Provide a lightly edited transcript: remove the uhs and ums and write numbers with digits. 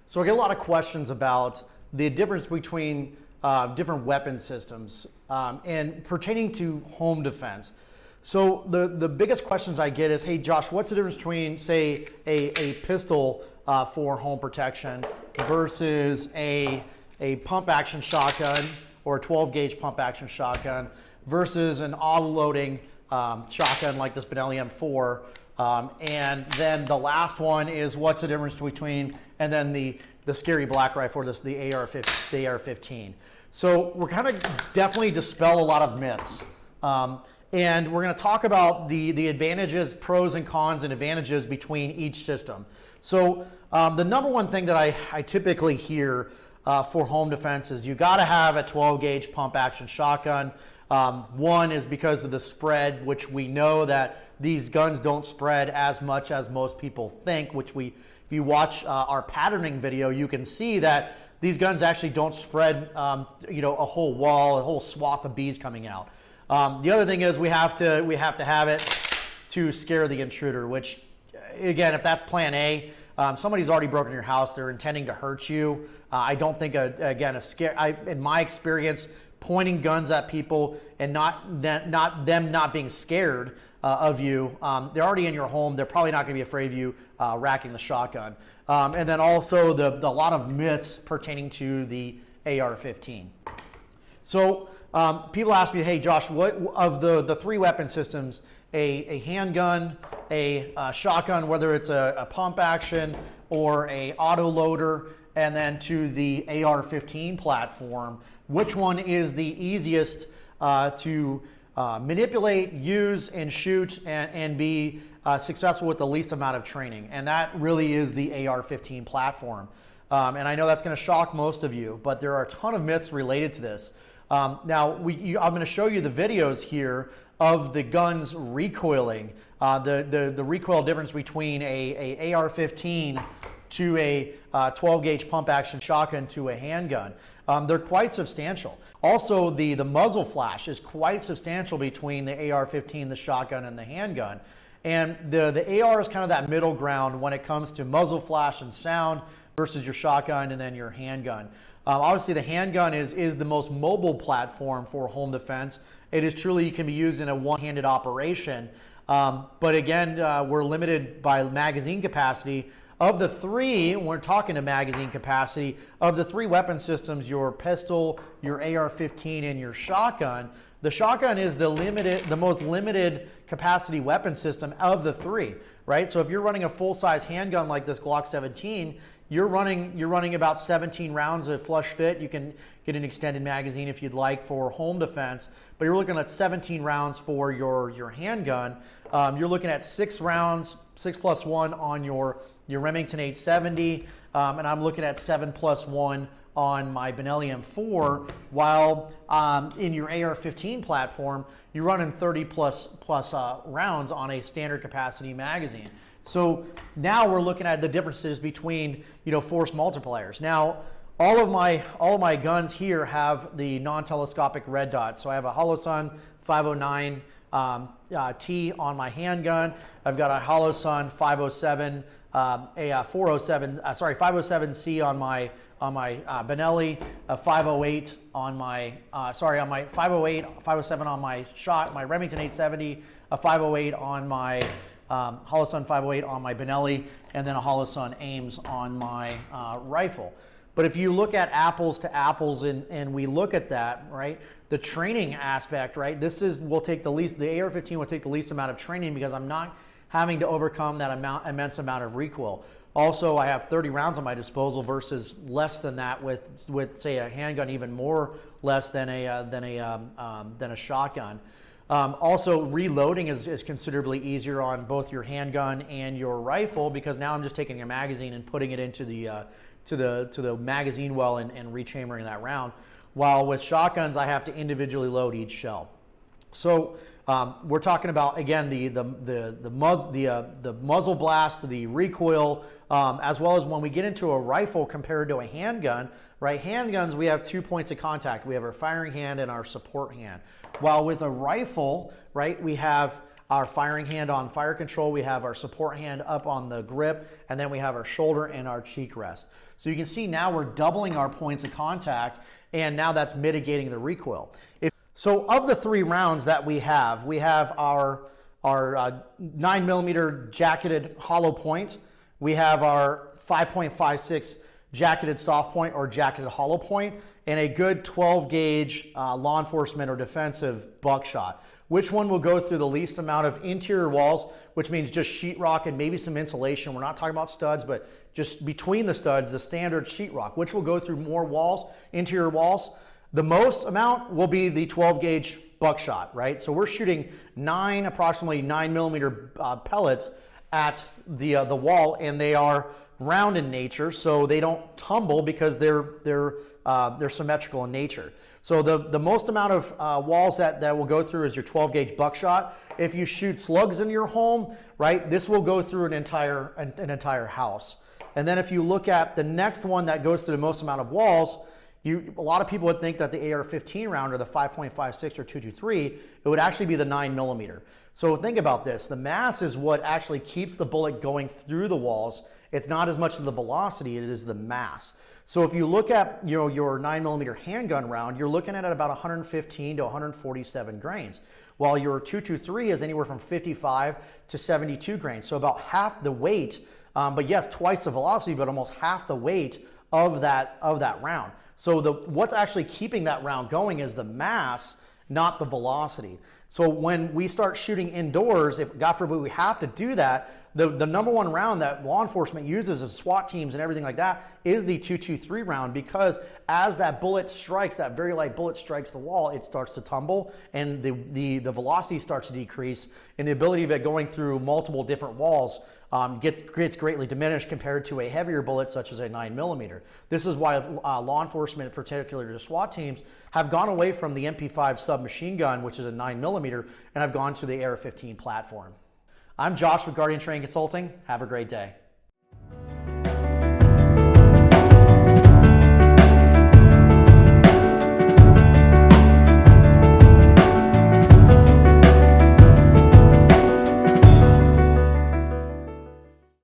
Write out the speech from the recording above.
So I get a lot of questions about the difference between different weapon systems and pertaining to home defense. So the biggest questions I get is, hey Josh, what's the difference between, say, a pistol for home protection versus a pump action shotgun or a 12 gauge pump action shotgun versus an auto loading shotgun like this Benelli M4? And then the last one is, what's the difference between, and then the scary black rifle, the AR-15. So we're kind of definitely dispel a lot of myths. And we're going to talk about the advantages, pros and cons and advantages between each system. So the number one thing that I typically hear for home defense is you got to have a 12 gauge pump action shotgun. One is because of the spread, which we know that these guns don't spread as much as most people think, which if you watch our patterning video, you can see that these guns actually don't spread, a whole wall, a whole swath of bees coming out. The other thing is we have to have it to scare the intruder, which, again, if that's plan A, somebody's already broken your house, they're intending to hurt you. I don't think, in my experience, pointing guns at people and not being scared of you, they're already in your home, they're probably not going to be afraid of you racking the shotgun. And then also a lot of myths pertaining to the AR-15. So people ask me, hey Josh, what of the three weapon systems, a handgun, a shotgun, whether it's a pump action or a auto loader, and then to the AR-15 platform, which one is the easiest to manipulate, use, and shoot, and be successful with the least amount of training? And that really is the AR-15 platform. And I know that's going to shock most of you, but there are a ton of myths related to this. Now, I'm going to show you the videos here of the guns recoiling, the recoil difference between a AR-15 to a 12 gauge pump action shotgun to a handgun. They're quite substantial. Also, the muzzle flash is quite substantial between the AR-15, the shotgun, and the handgun. And the AR is kind of that middle ground when it comes to muzzle flash and sound versus your shotgun and then your handgun. Obviously, the handgun is the most mobile platform for home defense. It is truly can be used in a one-handed operation. But again, we're limited by magazine capacity. Of the three, when we're talking to magazine capacity, of the three weapon systems, your pistol, your AR-15, and your shotgun, the shotgun is the most limited capacity weapon system of the three, right? So if you're running a full-size handgun like this Glock 17, you're running about 17 rounds of flush fit. You can get an extended magazine if you'd like for home defense, but you're looking at 17 rounds for your handgun. You're looking at 6 rounds, 6+1 on your Remington 870, and I'm looking at 7+1 on my Benelli M4, while in your AR-15 platform, you're running 30 plus rounds on a standard capacity magazine. So now we're looking at the differences between force multipliers. Now, all of my guns here have the non-telescopic red dot. So I have a Holosun 509 T on my handgun. I've got a Holosun 507 507C on my Benelli, a 508 on my 507 on my my Remington 870, a 508 on my Holosun 508 on my Benelli, and then a Holosun Ames on my rifle. But if you look at apples to apples and we look at that, right, the training aspect, right, will take the least, the AR-15 will take the least amount of training because I'm not having to overcome that immense amount of recoil. Also, I have 30 rounds at my disposal versus less than that with say a handgun, even more less than a shotgun. Also, reloading is considerably easier on both your handgun and your rifle because now I'm just taking a magazine and putting it into the to the magazine well and rechambering that round. While with shotguns, I have to individually load each shell. So we're talking about, again, the muzzle blast, the recoil, as well as when we get into a rifle compared to a handgun, right? Handguns, we have 2 points of contact. We have our firing hand and our support hand. While with a rifle, right, we have our firing hand on fire control, we have our support hand up on the grip, and then we have our shoulder and our cheek rest. So you can see now we're doubling our points of contact, and now that's mitigating the recoil. So of the 3 rounds that we have our 9mm jacketed hollow point, we have our 5.56 jacketed soft point or jacketed hollow point, and a good 12 gauge law enforcement or defensive buckshot. Which one will go through the least amount of interior walls, which means just sheetrock and maybe some insulation. We're not talking about studs, but just between the studs, the standard sheetrock, which will go through more walls, interior walls. The most amount will be the 12 gauge buckshot, right? So we're shooting approximately 9mm pellets at the wall, and they are round in nature, so they don't tumble because they're symmetrical in nature. So the most amount of walls that will go through is your 12 gauge buckshot. If you shoot slugs in your home, right, this will go through an entire house. And then if you look at the next one that goes through the most amount of walls, a lot of people would think that the AR-15 round or the 5.56 or 223, it would actually be the 9mm. So think about this. The mass is what actually keeps the bullet going through the walls. It's not as much of the velocity, it is the mass. So if you look at your 9mm handgun round, you're looking at about 115 to 147 grains, while your 223 is anywhere from 55 to 72 grains. So about half the weight, but yes, twice the velocity, but almost half the weight of that round. So what's actually keeping that round going is the mass, not the velocity. So when we start shooting indoors, if God forbid we have to do that, the number one round that law enforcement uses as SWAT teams and everything like that is the 223 round, because as that bullet strikes, that very light bullet strikes the wall, it starts to tumble and the velocity starts to decrease, and the ability of it going through multiple different walls gets greatly diminished compared to a heavier bullet such as a 9mm. This is why law enforcement, particularly the SWAT teams, have gone away from the MP5 submachine gun, which is a 9mm, and have gone to the AR-15 platform. I'm Josh with Guardian Training Consulting. Have a great day.